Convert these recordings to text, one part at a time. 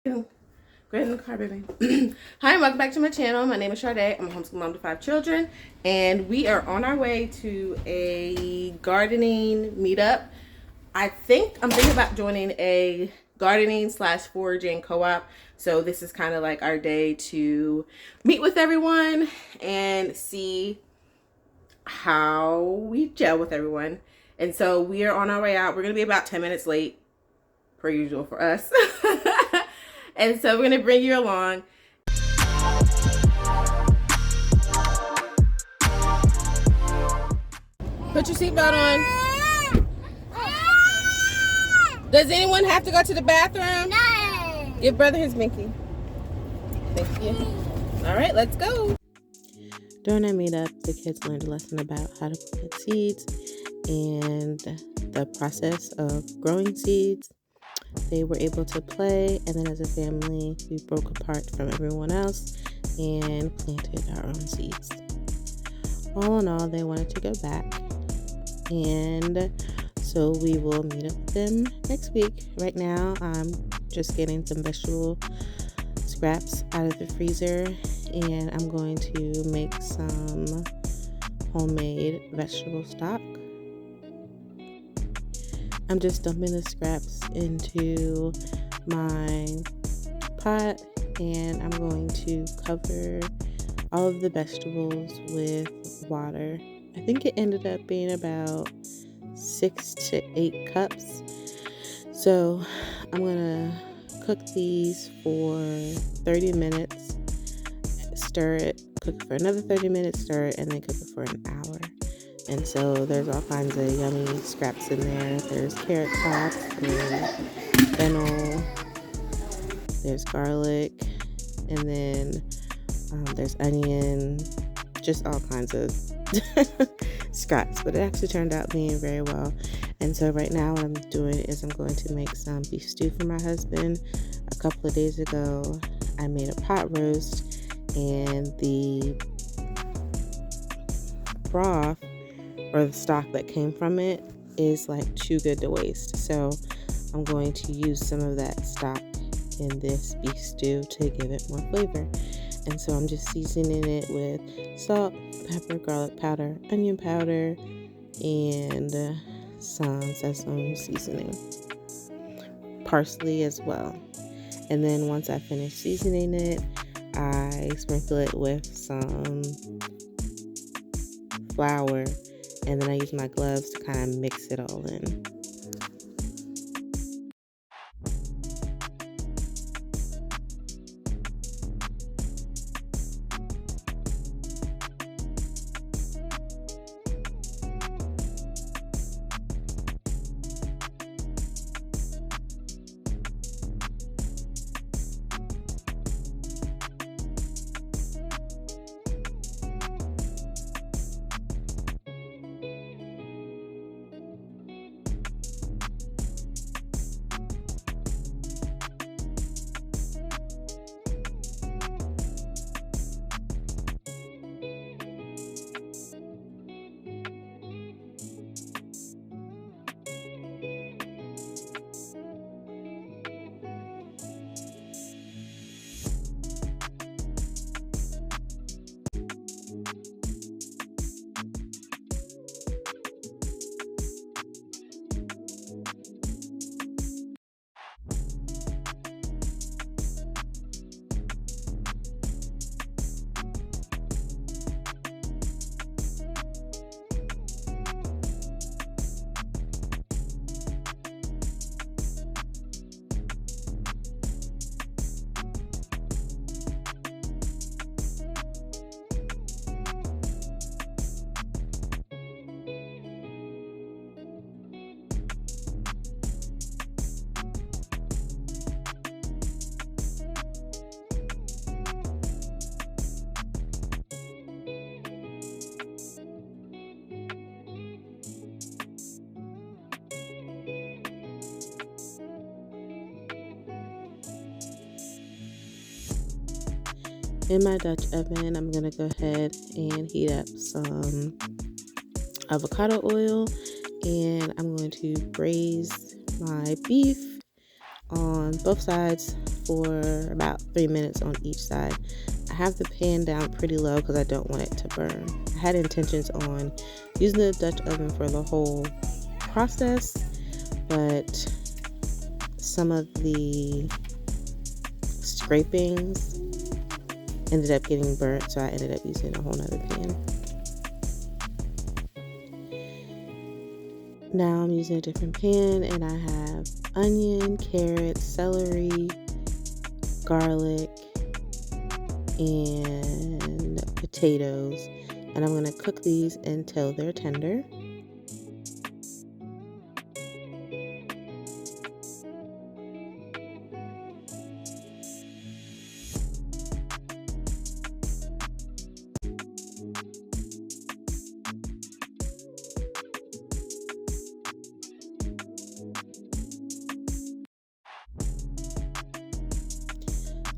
Go ahead in the car, baby. Hi, and welcome back to my channel. My name is Shardae. I'm a homeschool mom to 5 children, and we are on our way to a gardening meetup. I think I'm thinking about joining a gardening / foraging co-op. So this is kind of like our day to meet with everyone and see how we gel with everyone. And so we are on our way out. We're going to be about 10 minutes late, per usual for us. And so we're going to bring you along. Put your seatbelt on. Does anyone have to go to the bathroom? No. Give brother his Mickey. Thank you. All right, let's go. During our meetup, the kids learned a lesson about how to plant seeds and the process of growing seeds. They were able to play, and then as a family, we broke apart from everyone else and planted our own seeds. All in all, they wanted to go back, and so we will meet up with them next week. Right now, I'm just getting some vegetable scraps out of the freezer, and I'm going to make some homemade vegetable stock. I'm just dumping the scraps into my pot, and I'm going to cover all of the vegetables with water. I think it ended up being about 6 to 8 cups. So I'm gonna cook these for 30 minutes, stir it, cook it for another 30 minutes, stir it, and then cook it for an hour. And so there's all kinds of yummy scraps in there. There's carrot tops, there's fennel, there's garlic, and then there's onion, just all kinds of scraps. But it actually turned out being very well. And so right now what I'm doing is I'm going to make some beef stew for my husband. A couple of days ago, I made a pot roast, and the broth or the stock that came from it is like too good to waste. So I'm going to use some of that stock in this beef stew to give it more flavor. And so I'm just seasoning it with salt, pepper, garlic powder, onion powder, and some sesame seasoning, parsley as well. And then once I finish seasoning it, I sprinkle it with some flour, and then I use my gloves to kind of mix it all in. In my Dutch oven, I'm going to go ahead and heat up some avocado oil, and I'm going to braise my beef on both sides for about 3 minutes on each side. I have the pan down pretty low because I don't want it to burn. I had intentions on using the Dutch oven for the whole process, but some of the scrapings ended up getting burnt, so I ended up using a whole nother pan. Now I'm using a different pan, and I have onion, carrots, celery, garlic, and potatoes, and I'm going to cook these until they're tender.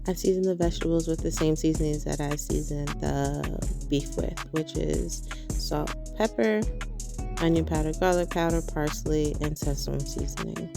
I season the vegetables with the same seasonings that I seasoned the beef with, which is salt, pepper, onion powder, garlic powder, parsley, and sesame seasoning.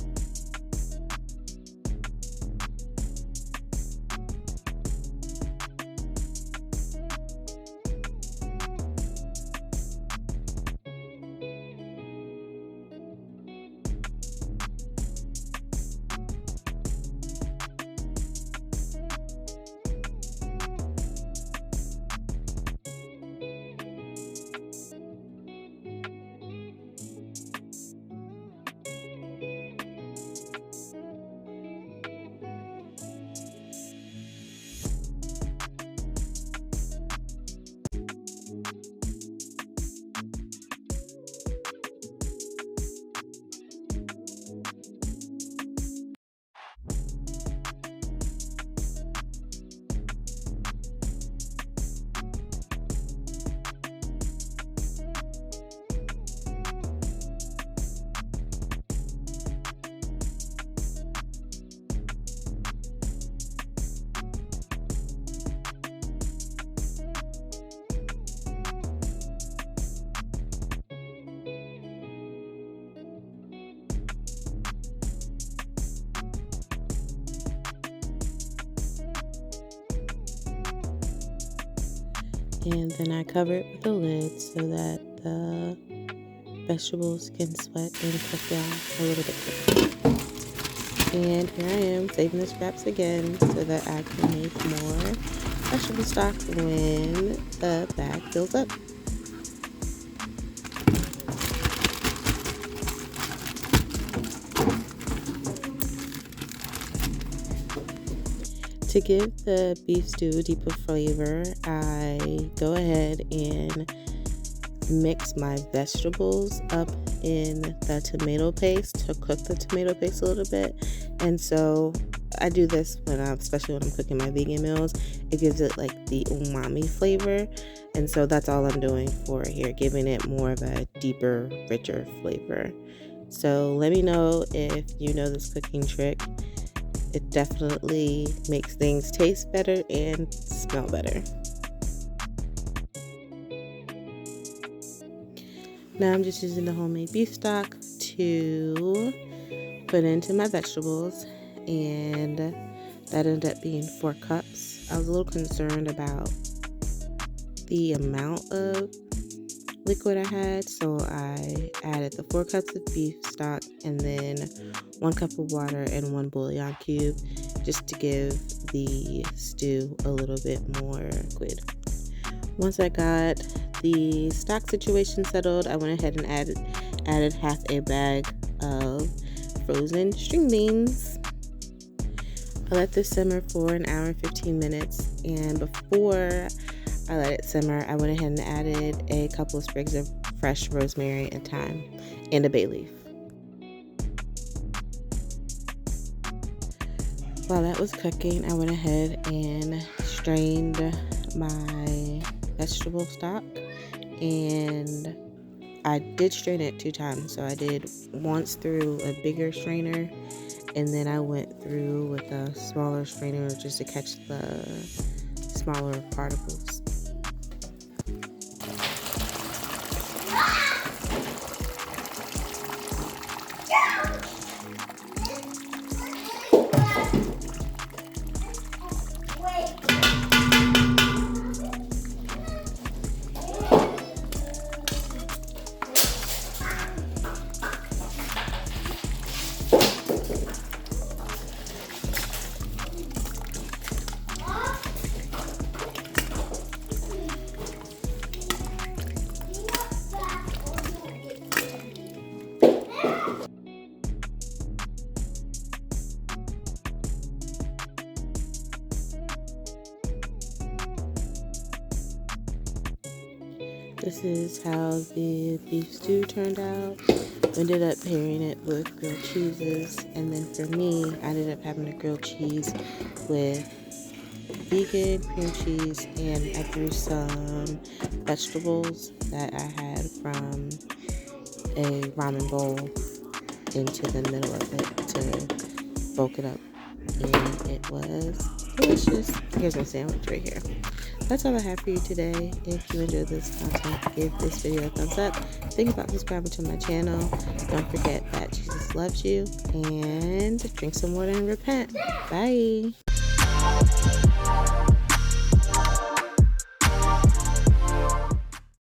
And then I cover it with a lid so that the vegetables can sweat and cook down a little bit quicker. And here I am saving the scraps again so that I can make more vegetable stock when the bag fills up. To give the beef stew a deeper flavor, I go ahead and mix my vegetables up in the tomato paste to cook the tomato paste a little bit. And so I do this especially when I'm cooking my vegan meals. It gives it like the umami flavor. And so that's all I'm doing for it here, giving it more of a deeper, richer flavor. So let me know if you know this cooking trick. It definitely makes things taste better and smell better. Now I'm just using the homemade beef stock to put into my vegetables, and that ended up being 4 cups. I was a little concerned about the amount of liquid I had, so I added the 4 cups of beef stock and then 1 cup of water and 1 bouillon cube, just to give the stew a little bit more liquid. Once I got the stock situation settled, I went ahead and added half a bag of frozen string beans. I let this simmer for an hour and 15 minutes, and before I let it simmer, I went ahead and added a couple of sprigs of fresh rosemary and thyme and a bay leaf. While that was cooking, I went ahead and strained my vegetable stock, and I did strain it 2 times. So I did once through a bigger strainer, and then I went through with a smaller strainer just to catch the smaller particles. This is how the beef stew turned out. We ended up pairing it with grilled cheeses, and then for me, I ended up having a grilled cheese with vegan cream cheese, and I threw some vegetables that I had from a ramen bowl into the middle of it to bulk it up, and it was delicious. Here's my sandwich right here. That's all I have for you today. If you enjoyed this content, give this video a thumbs up. Think about subscribing to my channel. Don't forget that Jesus loves you, and drink some water and repent. Bye.